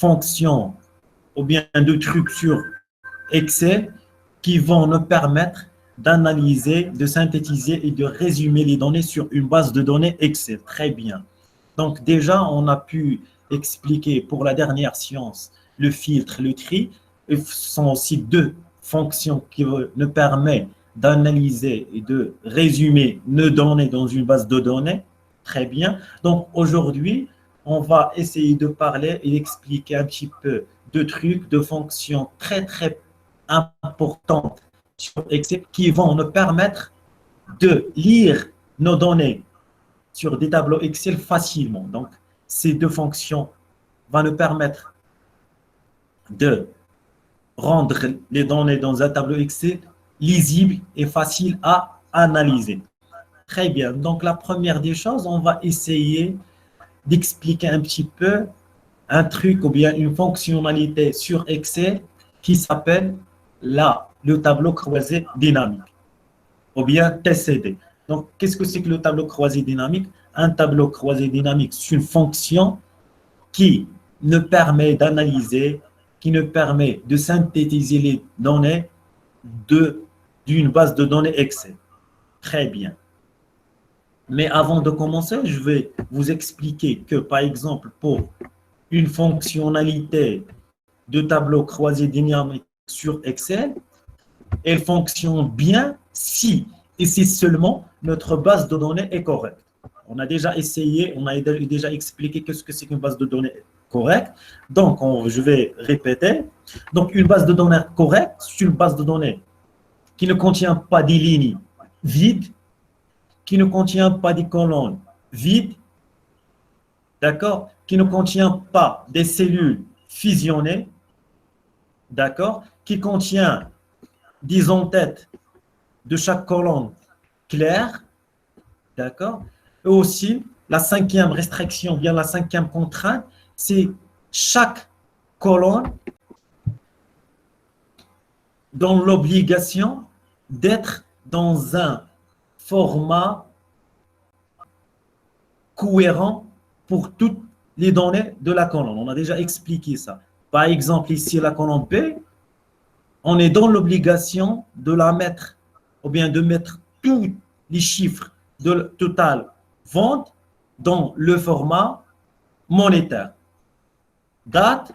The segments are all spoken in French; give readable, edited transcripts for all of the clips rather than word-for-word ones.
fonctions ou bien de trucs sur Excel qui vont nous permettre d'analyser, de synthétiser et de résumer les données sur une base de données Excel. Très bien. Donc déjà, on a pu expliquer pour la dernière science le filtre, le tri. Ce sont aussi deux fonctions qui nous permettent d'analyser et de résumer nos données dans une base de données. Très bien. Donc aujourd'hui, on va essayer de parler et d'expliquer un petit peu de trucs, de fonctions très, très importantes sur Excel qui vont nous permettre de lire nos données sur des tableaux Excel facilement. Donc, ces deux fonctions vont nous permettre de rendre les données dans un tableau Excel lisible et facile à analyser. Très bien. Donc, la première des choses, on va essayer d'expliquer un petit peu un truc ou bien une fonctionnalité sur Excel qui s'appelle le tableau croisé dynamique ou bien TCD. Donc, qu'est-ce que c'est que le tableau croisé dynamique? Un tableau croisé dynamique, c'est une fonction qui nous permet d'analyser, qui nous permet de synthétiser les données d'une base de données Excel. Très bien. Mais avant de commencer, je vais vous expliquer que, par exemple, pour une fonctionnalité de tableau croisé dynamique sur Excel, elle fonctionne bien si et si seulement notre base de données est correcte. On a déjà essayé, on a déjà expliqué ce que c'est qu'une base de données correcte. Donc, je vais répéter. Donc, une base de données correcte, c'est une base de données qui ne contient pas des lignes vides, qui ne contient pas des colonnes vides, d'accord, qui ne contient pas des cellules fusionnées, d'accord, qui contient des en-têtes de chaque colonne claire, d'accord, et aussi la cinquième restriction, bien la cinquième contrainte, c'est chaque colonne dans l'obligation d'être dans un format cohérent pour toutes les données de la colonne. On a déjà expliqué ça. Par exemple, ici, la colonne B, on est dans l'obligation de la mettre, ou bien de mettre tous les chiffres de total vente dans le format monétaire. Date,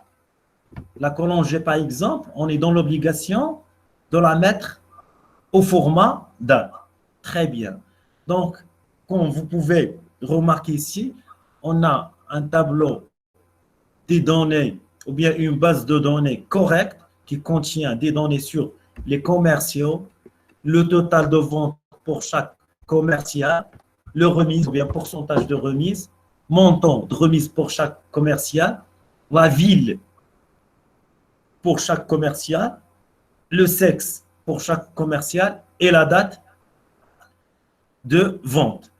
la colonne G par exemple, on est dans l'obligation de la mettre au format date. Très bien. Donc, comme vous pouvez remarquer ici, on a un tableau des données ou bien une base de données correcte qui contient des données sur les commerciaux, le total de vente pour chaque commercial, le remise ou bien pourcentage de remise, montant de remise pour chaque commercial, la ville pour chaque commercial, le sexe pour chaque commercial et la date de vente.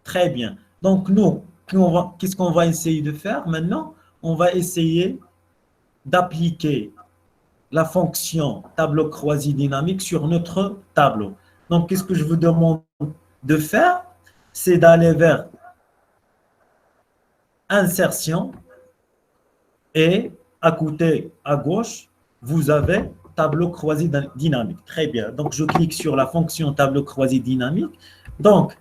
Très bien. Donc, nous, qu'est-ce qu'on va essayer de faire maintenant? On va essayer d'appliquer la fonction tableau croisé dynamique sur notre tableau. Donc, qu'est-ce que je vous demande de faire? C'est d'aller vers insertion et à côté, à gauche, vous avez tableau croisé dynamique. Très bien. Donc, je clique sur la fonction tableau croisé dynamique. Donc,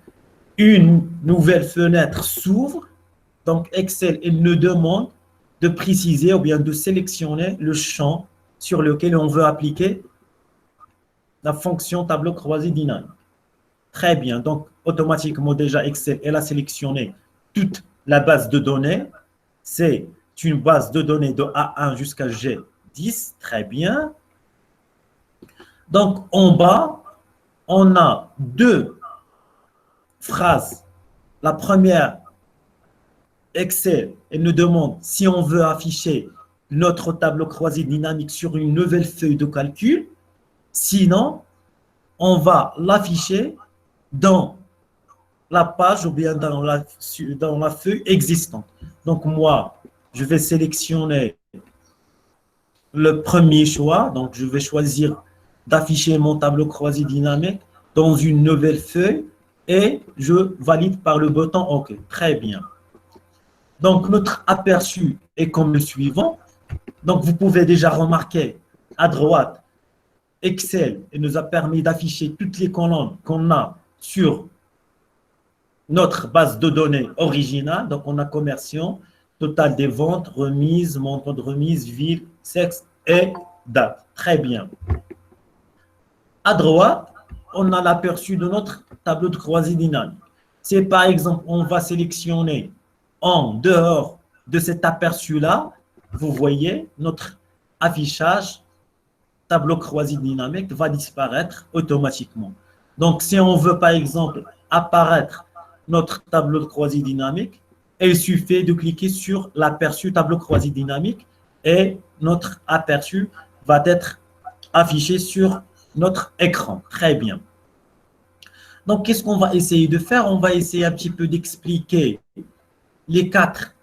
une nouvelle fenêtre s'ouvre. Donc, Excel, il nous demande de préciser ou bien de sélectionner le champ sur lequel on veut appliquer la fonction tableau croisé dynamique. Très bien. Donc, automatiquement, déjà, Excel, elle a sélectionné toute la base de données. C'est une base de données de A1 jusqu'à G10. Très bien. Donc, en bas, on a deux phrases. La première, Excel, elle nous demande si on veut afficher notre tableau croisé dynamique sur une nouvelle feuille de calcul. Sinon, on va l'afficher dans la page ou bien dans la feuille existante. Donc, moi, je vais sélectionner le premier choix. Donc, je vais choisir d'afficher mon tableau croisé dynamique dans une nouvelle feuille et je valide par le bouton OK. Très bien. Donc, notre aperçu est comme le suivant. Donc, vous pouvez déjà remarquer à droite, Excel nous a permis d'afficher toutes les colonnes qu'on a sur notre base de données originale. Donc, on a commerciaux, total des ventes, remise, montant de remise, ville, sexe et date. Très bien. À droite, on a l'aperçu de notre tableau de croisée dynamique. Si par exemple, on va sélectionner en dehors de cet aperçu-là, vous voyez, notre affichage tableau croisé dynamique va disparaître automatiquement. Donc, si on veut par exemple apparaître notre tableau de croisée dynamique, il suffit de cliquer sur l'aperçu tableau croisé dynamique et notre aperçu va être affiché sur notre écran. Très bien. Donc, qu'est-ce qu'on va essayer de faire? On va essayer un petit peu d'expliquer les 4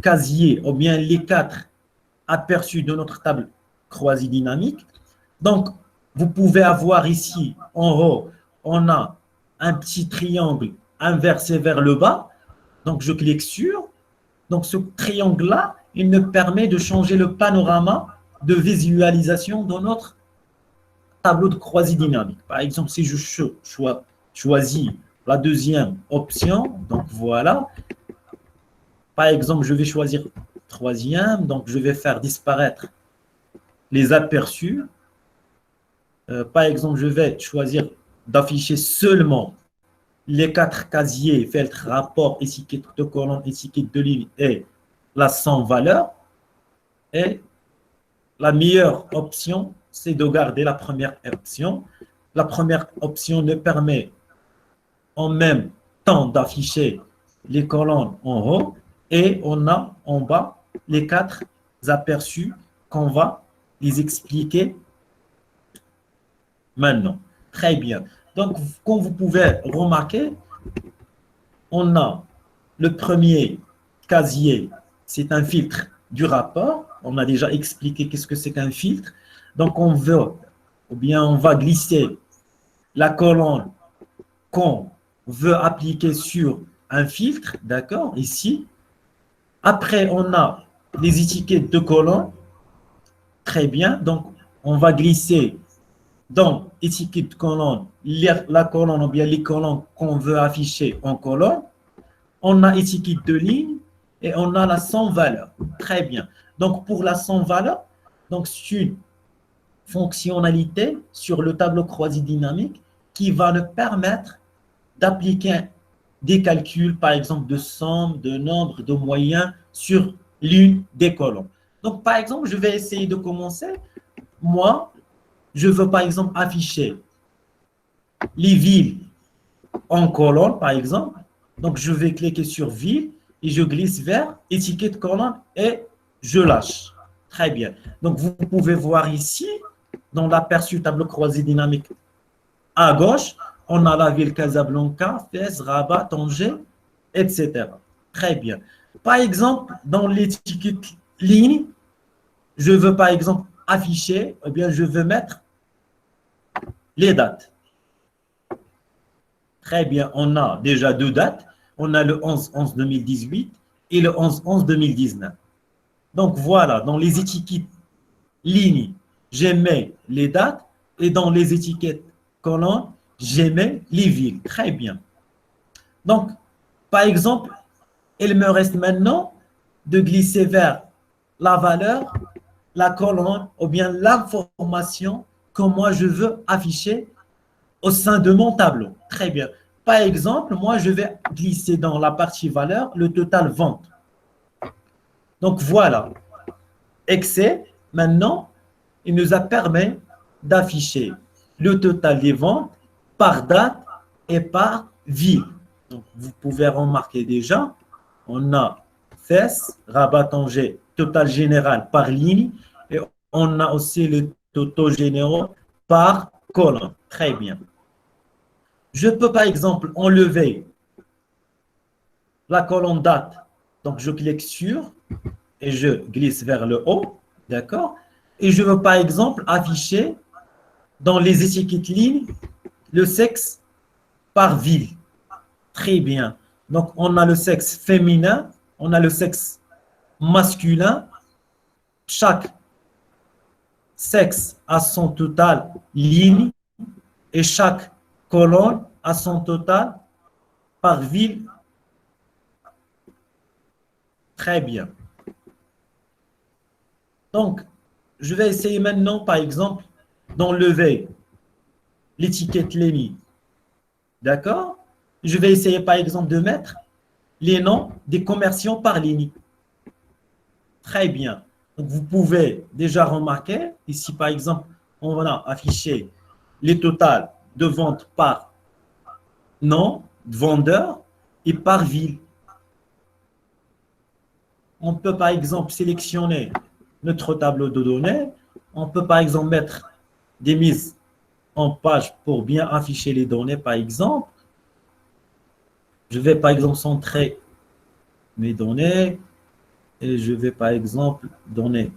casiers ou bien les 4 aperçus de notre table croisée dynamique. Donc, vous pouvez avoir ici, en haut, on a un petit triangle inversé vers le bas. Donc, je clique sur. Donc, ce triangle-là, il nous permet de changer le panorama de visualisation de notre tableau de croisée dynamique. Par exemple, si je choisis la deuxième option, donc voilà. Par exemple, je vais choisir troisième, donc je vais faire disparaître les aperçus. Par exemple, je vais choisir d'afficher seulement les 4 casiers, filtre, rapport, étiquette de colonne, étiquette de ligne et la sans valeur. Et la meilleure option, c'est de garder la première option. La première option nous permet en même temps d'afficher les colonnes en haut et on a en bas les 4 aperçus qu'on va les expliquer maintenant. Très bien. Donc, comme vous pouvez remarquer, on a le premier casier, c'est un filtre du rapport. On a déjà expliqué qu'est-ce que c'est qu'un filtre. Donc, on veut, ou bien on va glisser la colonne qu'on veut appliquer sur un filtre, d'accord, ici. Après, on a les étiquettes de colonne. Très bien. Donc, on va glisser dans étiquette colonne, la colonne ou bien les colonnes qu'on veut afficher en colonne. On a étiquette de ligne et on a la sans valeur. Très bien. Donc, pour la sans valeur, donc c'est une fonctionnalité sur le tableau croisé dynamique qui va nous permettre d'appliquer des calculs, par exemple, de somme, de nombre, de moyens sur l'une des colonnes. Donc, par exemple, je vais essayer de commencer. Moi, je veux, par exemple, afficher les villes en colonne, par exemple. Donc, je vais cliquer sur ville et je glisse vers étiquette colonne et je lâche. Très bien. Donc, vous pouvez voir ici, dans l'aperçu tableau croisé dynamique, à gauche, on a la ville Casablanca, Fès, Rabat, Tanger, etc. Très bien. Par exemple, dans l'étiquette ligne, je veux par exemple afficher, ou bien je veux mettre les dates. Très bien, on a déjà 2 dates. On a le 11-11-2018 et le 11-11-2019. Donc voilà, dans les étiquettes lignes, j'aimais les dates et dans les étiquettes colonnes, j'aimais les villes. Très bien. Donc, par exemple, il me reste maintenant de glisser vers la valeur, la colonne ou bien l'information que moi je veux afficher au sein de mon tableau. Très bien. Par exemple, moi je vais glisser dans la partie valeur le total vente. Donc voilà. Excel, maintenant, il nous a permis d'afficher le total des ventes par date et par ville. Donc, vous pouvez remarquer déjà, on a Fès, Rabat, Tanger, total général par ligne et on a aussi le total général par colonne. Très bien. Je peux par exemple enlever la colonne date. Donc, je clique sur et je glisse vers le haut. D'accord? Et je veux par exemple afficher dans les étiquettes lignes le sexe par ville. Très bien. Donc, on a le sexe féminin, on a le sexe masculin chaque sexe a son total ligne et chaque colonne a son total par ville. Très bien. Donc, je vais essayer maintenant, par exemple, d'enlever l'étiquette Léni. D'accord? Je vais essayer, par exemple, de mettre les noms des commerçants par ligne. Très bien. Donc, vous pouvez déjà remarquer, ici, par exemple, on va afficher les totals de ventes par nom de vendeur et par ville. On peut, par exemple, sélectionner notre tableau de données. On peut, par exemple, mettre des mises en page pour bien afficher les données, par exemple. Je vais, par exemple, centrer mes données et je vais, par exemple, donner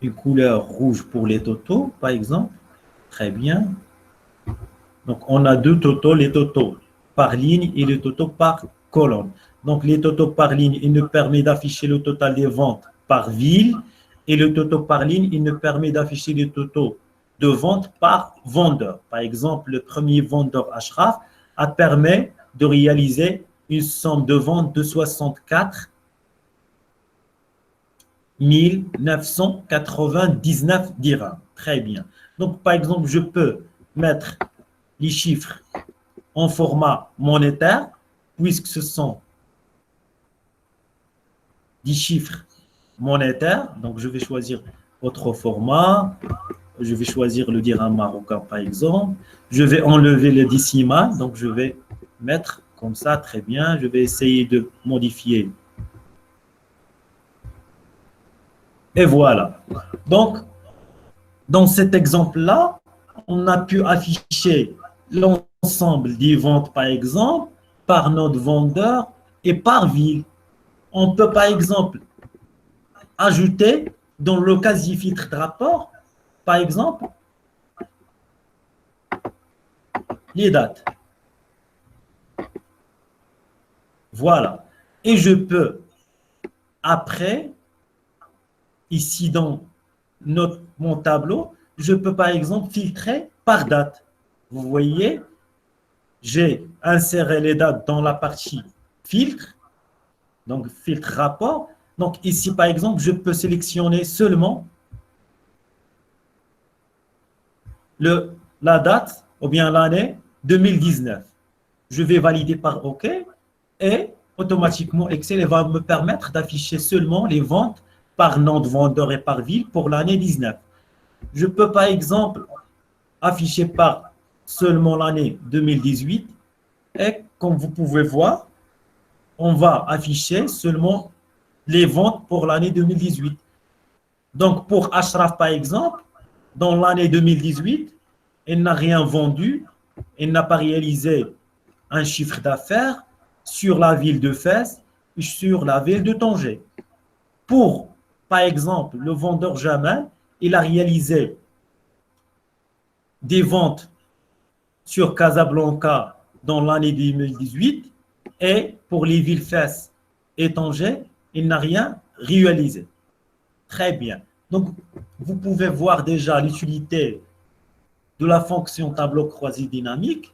une couleur rouge pour les totaux, par exemple. Très bien. Donc, on a deux totaux, les totaux par ligne et les totaux par colonne. Donc, les totaux par ligne, il nous permet d'afficher le total des ventes par ville et le total par ligne, il nous permet d'afficher les totaux de ventes par vendeur. Par exemple, le premier vendeur Ashraf a permis de réaliser une somme de vente de 64 999 dirhams. Très bien. Donc, par exemple, je peux mettre les chiffres en format monétaire, puisque ce sont des chiffres monétaires. Donc, je vais choisir autre format. Je vais choisir le dirham marocain, par exemple. Je vais enlever le décimal. Donc, je vais mettre comme ça, très bien. Je vais essayer de modifier. Et voilà. Donc, dans cet exemple-là, on a pu afficher l'ensemble des ventes, par exemple, par notre vendeur et par ville. On peut, par exemple, ajouter dans le casier filtre de rapport, par exemple, les dates. Voilà. Et je peux, après, ici dans mon tableau, je peux, par exemple, filtrer par date. Vous voyez, j'ai inséré les dates dans la partie filtre, donc filtre rapport. Donc ici, par exemple, je peux sélectionner seulement la date ou bien l'année 2019. Je vais valider par OK et automatiquement, Excel va me permettre d'afficher seulement les ventes par nom de vendeur et par ville pour l'année 19. Je peux, par exemple, afficher par seulement l'année 2018 et comme vous pouvez voir, on va afficher seulement les ventes pour l'année 2018. Donc, pour Ashraf, par exemple, dans l'année 2018, il n'a rien vendu, il n'a pas réalisé un chiffre d'affaires sur la ville de Fès et sur la ville de Tanger. Pour, par exemple, le vendeur Jamal, il a réalisé des ventes sur Casablanca dans l'année 2018 et pour les villes Fès et Tanger, il n'a rien réalisé. Très bien. Donc, vous pouvez voir déjà l'utilité de la fonction tableau croisé dynamique.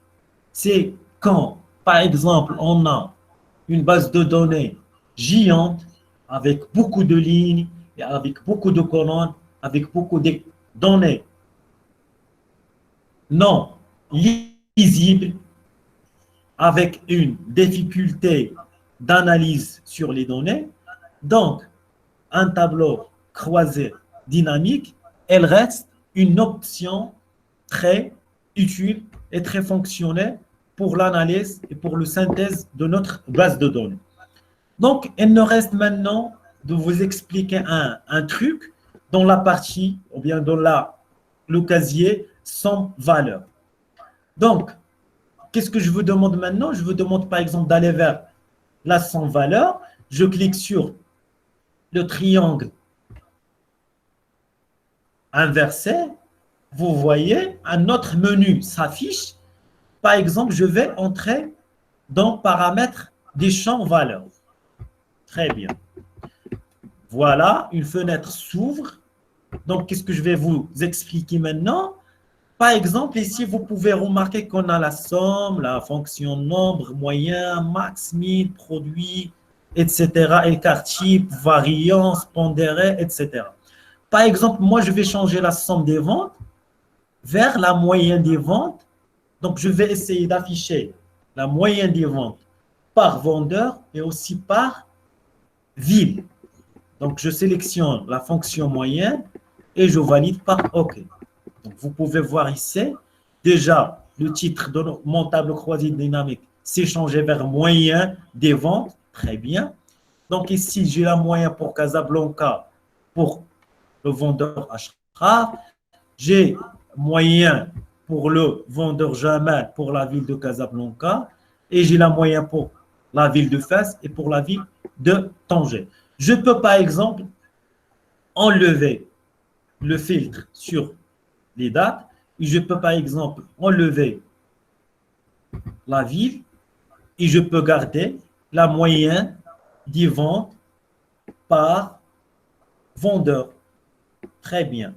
C'est quand, par exemple, on a une base de données géante avec beaucoup de lignes, et avec beaucoup de colonnes, avec beaucoup de données non lisibles, avec une difficulté d'analyse sur les données. Donc, un tableau croisé dynamique, elle reste une option très utile et très fonctionnelle pour l'analyse et pour la synthèse de notre base de données. Donc, il nous reste maintenant de vous expliquer un truc dans la partie, ou bien dans le casier sans valeur. Donc, qu'est-ce que je vous demande maintenant? Je vous demande par exemple d'aller vers la sans valeur. Je clique sur le triangle inversé. Vous voyez, un autre menu s'affiche. Par exemple, je vais entrer dans paramètres des champs valeurs. Très bien. Voilà, une fenêtre s'ouvre. Donc, qu'est-ce que je vais vous expliquer maintenant? Par exemple, ici, vous pouvez remarquer qu'on a la somme, la fonction nombre, moyen, max, min, produit, etc., écart type, variance, pondéré, etc. Par exemple, moi, je vais changer la somme des ventes vers la moyenne des ventes. Donc, je vais essayer d'afficher la moyenne des ventes par vendeur et aussi par ville. Donc, je sélectionne la fonction moyenne et je valide par OK. Donc, vous pouvez voir ici, déjà, le titre de mon tableau croisé dynamique s'est changé vers moyen des ventes. Très bien. Donc, ici, j'ai la moyenne pour Casablanca pour le vendeur Ashraf. J'ai moyen pour le vendeur Jamal pour la ville de Casablanca. Et j'ai la moyenne pour la ville de Fès et pour la ville de Tanger. Je peux, par exemple, enlever le filtre sur les dates. Et je peux, par exemple, enlever la ville et je peux garder la moyenne des ventes par vendeur. Très bien.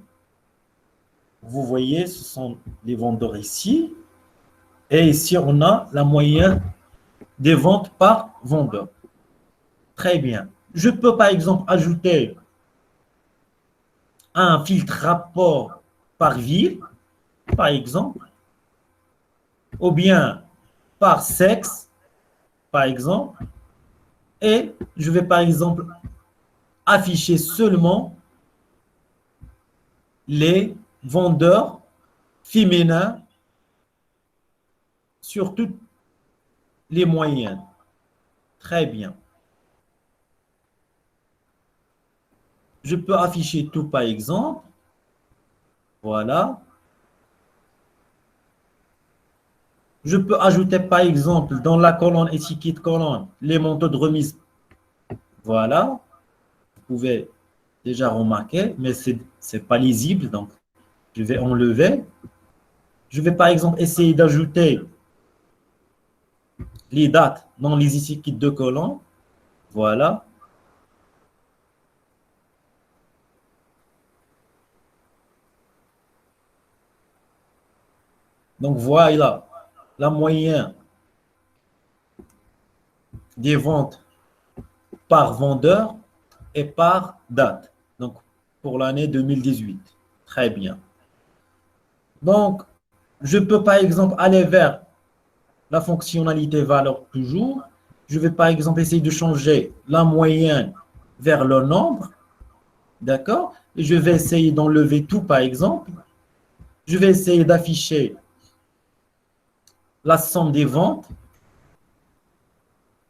Vous voyez, ce sont les vendeurs ici. Et ici, on a la moyenne des ventes par vendeur. Très bien. Je peux, par exemple, ajouter un filtre rapport par ville, par exemple, ou bien par sexe, par exemple, et je vais, par exemple, afficher seulement les vendeurs féminins sur toutes les moyennes. Très bien. Je peux afficher tout, par exemple. Voilà. Je peux ajouter, par exemple, dans la colonne étiquette colonne, les montants de remise. Voilà. Vous pouvez déjà remarquer, mais ce n'est pas lisible, donc je vais enlever. Je vais, par exemple, essayer d'ajouter les dates dans les étiquettes de colonne. Voilà. Donc, voilà la moyenne des ventes par vendeur et par date. Donc, pour l'année 2018. Très bien. Donc, je peux, par exemple, aller vers la fonctionnalité valeur toujours. Je vais, par exemple, essayer de changer la moyenne vers le nombre. D'accord? Et je vais essayer d'enlever tout, par exemple. Je vais essayer d'afficher la somme des ventes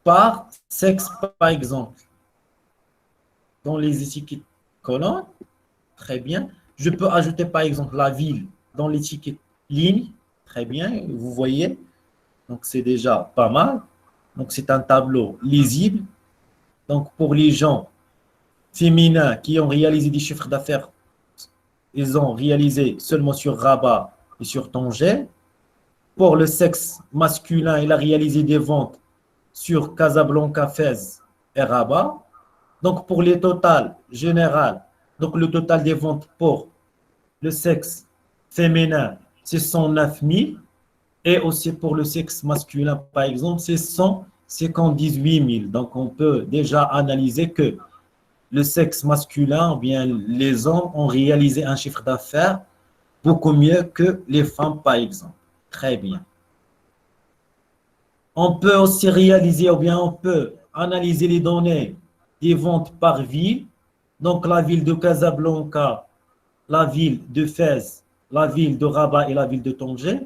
par sexe, par exemple. Dans les étiquettes colonnes, très bien. Je peux ajouter, par exemple, la ville dans l'étiquette ligne. Très bien, vous voyez. Donc, c'est déjà pas mal. Donc, c'est un tableau lisible. Donc, pour les gens féminins qui ont réalisé des chiffres d'affaires, ils ont réalisé seulement sur Rabat et sur Tanger. Pour le sexe masculin, il a réalisé des ventes sur Casablanca, Fès et Rabat. Donc, pour les totales générales, donc le total des ventes pour le sexe féminin, c'est 109 000. Et aussi pour le sexe masculin, par exemple, c'est 158 000. Donc, on peut déjà analyser que le sexe masculin, ou bien les hommes, ont réalisé un chiffre d'affaires beaucoup mieux que les femmes, par exemple. Très bien. On peut aussi réaliser, ou bien on peut analyser les données des ventes par ville. Donc, la ville de Casablanca, la ville de Fès, la ville de Rabat et la ville de Tanger.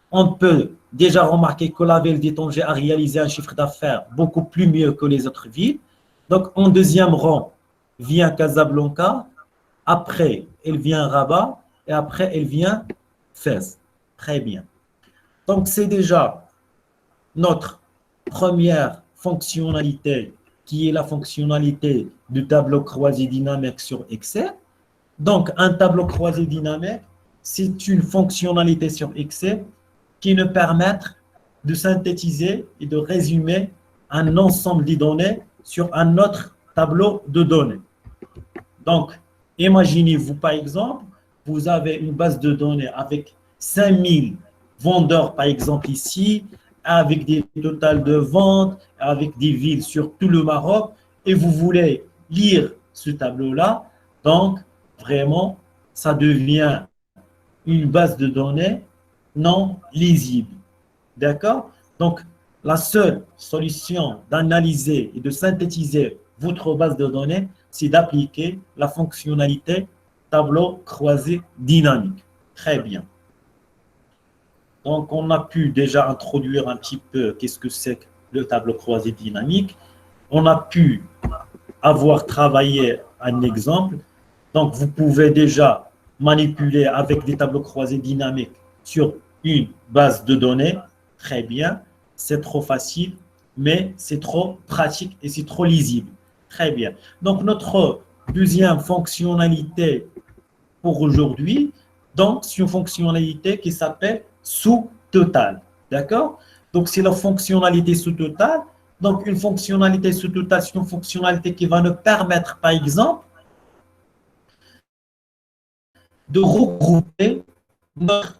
On peut déjà remarquer que la ville de Tanger a réalisé un chiffre d'affaires beaucoup plus mieux que les autres villes. Donc, en deuxième rang vient Casablanca, après, elle vient Rabat et après, elle vient Fès. Très bien. Donc, c'est déjà notre première fonctionnalité qui est la fonctionnalité du tableau croisé dynamique sur Excel. Donc, un tableau croisé dynamique, c'est une fonctionnalité sur Excel qui nous permet de synthétiser et de résumer un ensemble de données sur un autre tableau de données. Donc, imaginez-vous par exemple, vous avez une base de données avec 5000 vendeurs par exemple ici, avec des totales de ventes, avec des villes sur tout le Maroc, et vous voulez lire ce tableau-là. Donc, vraiment, ça devient une base de données non lisible. D'accord? Donc, la seule solution d'analyser et de synthétiser votre base de données, c'est d'appliquer la fonctionnalité tableau croisé dynamique. Très bien. Donc, on a pu déjà introduire un petit peu qu'est-ce que c'est que le tableau croisé dynamique. On a pu avoir travaillé un exemple. Donc, vous pouvez déjà manipuler avec des tableaux croisés dynamiques sur une base de données. Très bien. C'est trop facile, mais c'est trop pratique et c'est trop lisible. Très bien. Donc, notre deuxième fonctionnalité pour aujourd'hui, donc, c'est une fonctionnalité qui s'appelle sous-total. D'accord? Donc, c'est la fonctionnalité sous-total. Donc, une fonctionnalité sous-total, c'est une fonctionnalité qui va nous permettre, par exemple, de regrouper notre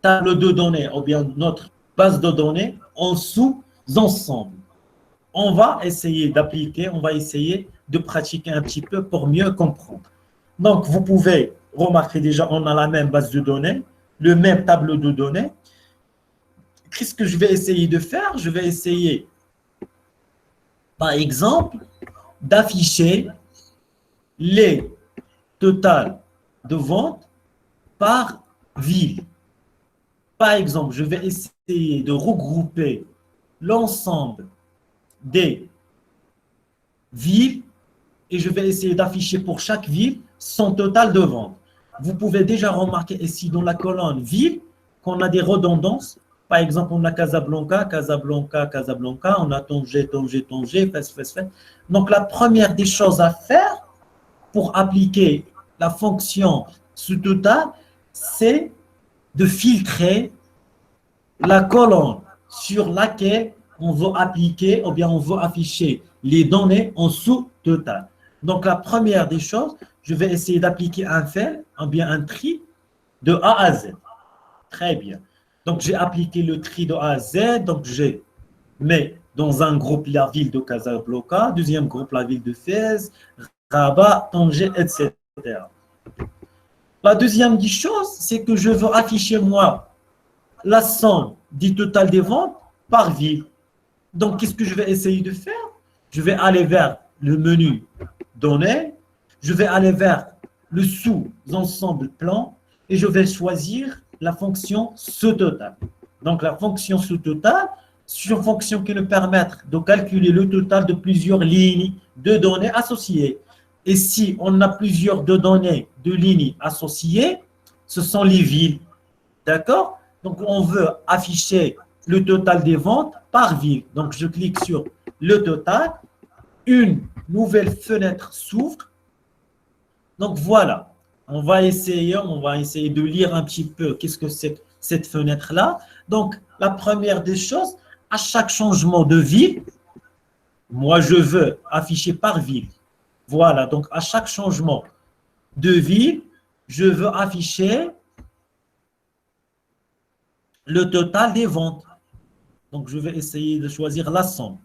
table de données ou bien notre base de données en sous-ensemble. On va essayer d'appliquer, on va essayer de pratiquer un petit peu pour mieux comprendre. Donc, vous pouvez remarquer déjà, on a la même base de données, le même tableau de données. Qu'est-ce que je vais essayer de faire? Je vais essayer, par exemple, d'afficher les totals de vente par ville. Par exemple, je vais essayer de regrouper l'ensemble des villes et je vais essayer d'afficher pour chaque ville son total de vente. Vous pouvez déjà remarquer ici dans la colonne ville qu'on a des redondances. Par exemple, on a Casablanca, Casablanca, Casablanca, on a Tanger, Tanger, Tanger, Fès, Fès, Fès. Donc, la première des choses à faire pour appliquer la fonction sous-total, c'est de filtrer la colonne sur laquelle on veut appliquer ou bien on veut afficher les données en sous-total. Donc, la première des choses, je vais essayer d'appliquer un fait, ou bien un tri de A à Z. Très bien. Donc, j'ai appliqué le tri de A à Z. Donc, je mets dans un groupe la ville de Casablanca, deuxième groupe la ville de Fès, Rabat, Tanger, etc. La deuxième des choses, c'est que je veux afficher moi la somme du total des ventes par ville. Donc, qu'est-ce que je vais essayer de faire? Je vais aller vers le menu données, je vais aller vers le sous-ensemble plan et je vais choisir la fonction sous-total. Donc, la fonction sous-total, c'est une fonction qui nous permet de calculer le total de plusieurs lignes de données associées. Et si on a plusieurs de données de lignes associées, ce sont les villes. D'accord? Donc, on veut afficher le total des ventes par ville. Donc, je clique sur le total. Une nouvelle fenêtre s'ouvre. Donc, voilà. On va essayer de lire un petit peu qu'est-ce que c'est que cette fenêtre-là. Donc, la première des choses, à chaque changement de ville, moi, je veux afficher par ville. Voilà. Donc, à chaque changement de ville, je veux afficher le total des ventes. Donc, je vais essayer de choisir la somme.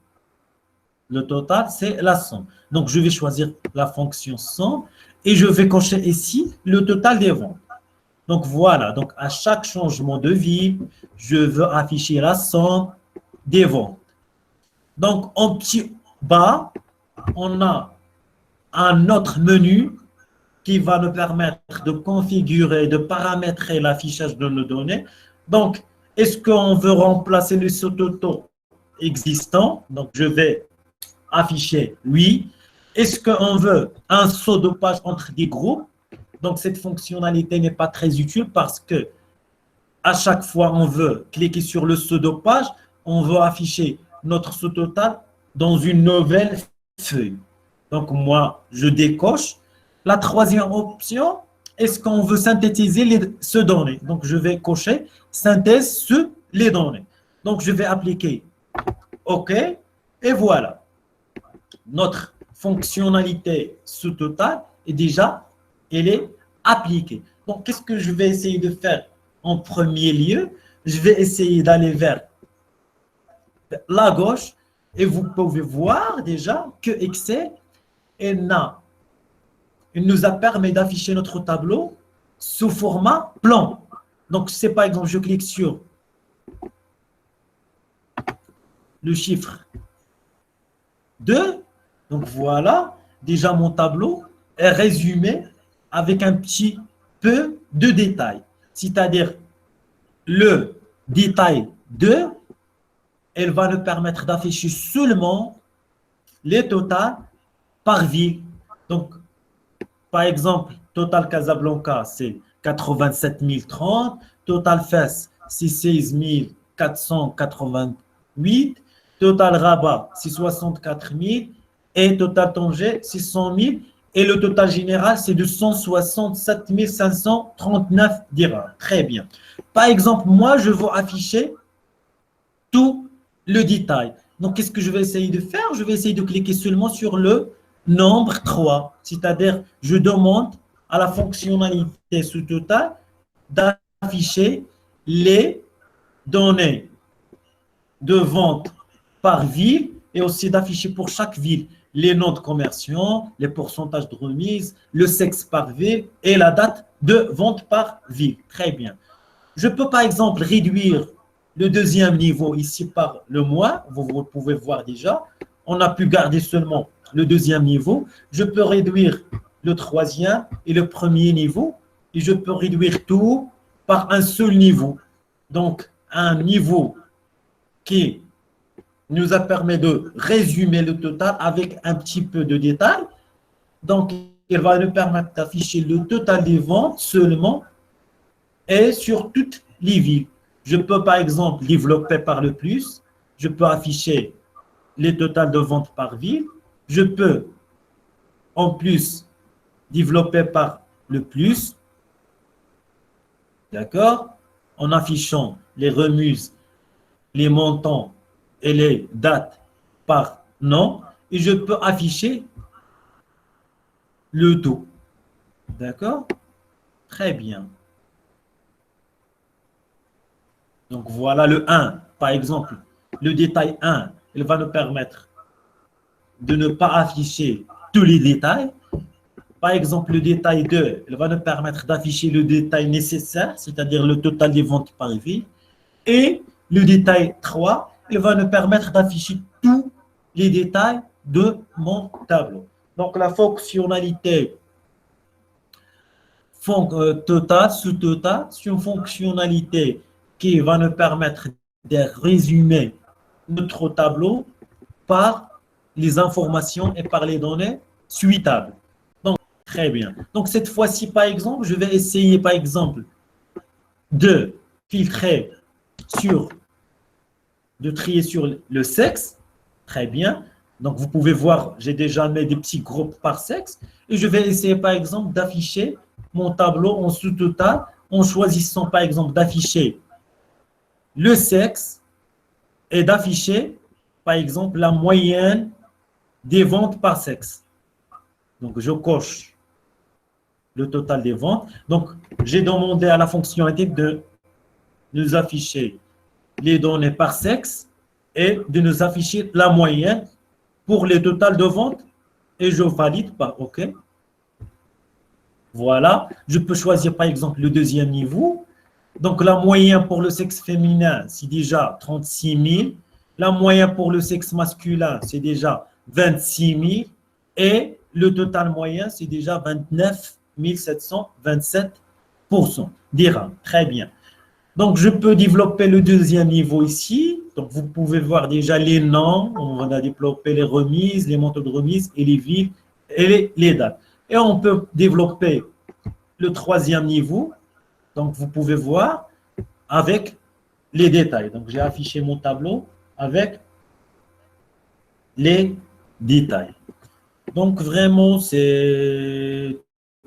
Le total, c'est la somme. Donc, je vais choisir la fonction somme et je vais cocher ici le total des ventes. Donc, voilà. Donc, à chaque changement de ville, je veux afficher la somme des ventes. Donc, en petit bas, on a un autre menu qui va nous permettre de configurer, de paramétrer l'affichage de nos données. Donc, est-ce qu'on veut remplacer le sous-total existant? Donc, je vais afficher oui. Est-ce qu'on veut un saut de page entre des groupes? Donc, cette fonctionnalité n'est pas très utile parce que à chaque fois on veut cliquer sur le saut de page, on veut afficher notre sous-total dans une nouvelle feuille. Donc, moi, je décoche. La troisième option, est-ce qu'on veut synthétiser ces données? Donc, je vais cocher synthèse sur les données. Donc, je vais appliquer OK. Et voilà. Notre fonctionnalité sous-totale est déjà, elle est appliquée. Donc, qu'est-ce que je vais essayer de faire en premier lieu? Je vais essayer d'aller vers la gauche et vous pouvez voir déjà que Excel, il nous a permis d'afficher notre tableau sous format plan. Donc, c'est par exemple, je clique sur le chiffre 2. Donc, voilà, déjà mon tableau est résumé avec un petit peu de détails. C'est-à-dire, le détail 2, elle va nous permettre d'afficher seulement les totals par ville. Donc, par exemple, Total Casablanca, c'est 87 030. Total Fès, c'est 16 488. Total Rabat, c'est 64 000. Et Total Tanger, c'est 100 000. Et le total général, c'est de 167 539 dirhams. Très bien. Par exemple, moi, je veux afficher tout le détail. Donc, qu'est-ce que je vais essayer de faire? Je vais essayer de cliquer seulement sur le nombre 3. C'est-à-dire, je demande à la fonctionnalité sous-totale d'afficher les données de vente par ville et aussi d'afficher pour chaque ville les noms de commerçants, les pourcentages de remise, le sexe par ville et la date de vente par ville. Très bien. Je peux par exemple réduire le deuxième niveau ici par le mois. Vous pouvez voir déjà. On a pu garder seulement le deuxième niveau. Je peux réduire le troisième et le premier niveau. Et je peux réduire tout par un seul niveau. Donc, un niveau qui nous a permis de résumer le total avec un petit peu de détails. Donc, il va nous permettre d'afficher le total des ventes seulement et sur toutes les villes. Je peux par exemple développer par le plus. Je peux afficher les totals de ventes par ville. Je peux en plus développer par le plus. D'accord? En affichant les remises, les montants et les dates par nom. Et je peux afficher le taux. D'accord? Très bien. Donc voilà le 1. Par exemple, le détail 1, il va nous permettre de ne pas afficher tous les détails. Par exemple, le détail 2, il va nous permettre d'afficher le détail nécessaire, c'est-à-dire le total des ventes par ville. Et le détail 3, il va nous permettre d'afficher tous les détails de mon tableau. Donc, la fonctionnalité total, sous-total, c'est une fonctionnalité qui va nous permettre de résumer notre tableau par les informations et par les données suitables. Donc, très bien. Donc, cette fois-ci, par exemple, je vais essayer, par exemple, de filtrer de trier sur le sexe. Très bien. Donc, vous pouvez voir, j'ai déjà mis des petits groupes par sexe. Et je vais essayer, par exemple, d'afficher mon tableau en sous-total en choisissant, par exemple, d'afficher le sexe et d'afficher, par exemple, la moyenne des ventes par sexe. Donc, je coche le total des ventes. Donc, j'ai demandé à la fonctionnalité de nous afficher les données par sexe et de nous afficher la moyenne pour les totals de ventes. Et je valide par OK. Voilà. Je peux choisir, par exemple, le deuxième niveau. Donc, la moyenne pour le sexe féminin, c'est déjà 36 000. La moyenne pour le sexe masculin, c'est déjà 26 000. Et le total moyen, c'est déjà 29 727% dirhams. Très bien. Donc, je peux développer le deuxième niveau ici. Donc, vous pouvez voir déjà les noms. On a développé les remises, les montants de remise et les villes et les dates. Et on peut développer le troisième niveau. Donc, vous pouvez voir avec les détails. Donc, j'ai affiché mon tableau avec les détails. Donc, vraiment, c'est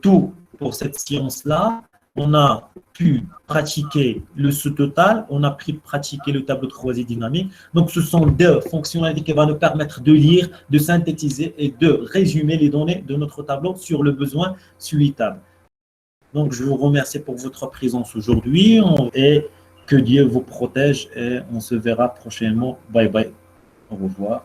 tout pour cette séance-là. on a pu pratiquer le sous-total, on a pu pratiquer le tableau de croisée dynamique. Donc, ce sont deux fonctionnalités qui vont nous permettre de lire, de synthétiser et de résumer les données de notre tableau sur le besoin suitable. Donc, je vous remercie pour votre présence aujourd'hui et que Dieu vous protège et on se verra prochainement. Bye bye. Au revoir.